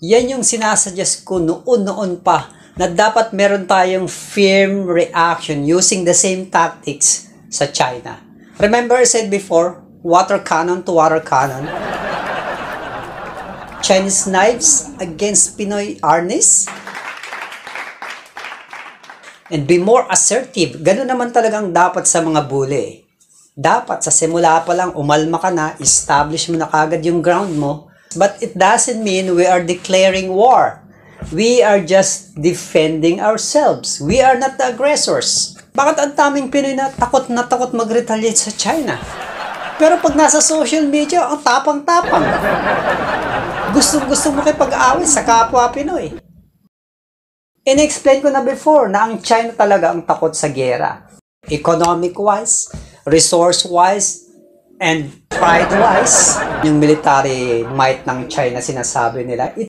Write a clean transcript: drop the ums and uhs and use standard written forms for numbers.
Yan yung sinasuggest ko noon pa na dapat meron tayong firm reaction using the same tactics sa China. Remember I said before, water cannon to water cannon? Chinese knives against Pinoy arnis? And be more assertive. Ganun naman talagang dapat sa mga bully. Dapat sa simula pa lang umalma ka na, establish mo na kagad yung ground mo. But it doesn't mean we are declaring war. We are just defending ourselves. We are not the aggressors. Bakit ang daming Pinoy na takot mag-retaliate sa China? Pero pag nasa social media, ang tapang-tapang. Gusto mo pag-away sa kapwa Pinoy. In-explain ko na before na ang China talaga ang takot sa gera. Economic-wise, resource-wise, and pride-wise, yung military might ng China sinasabi nila,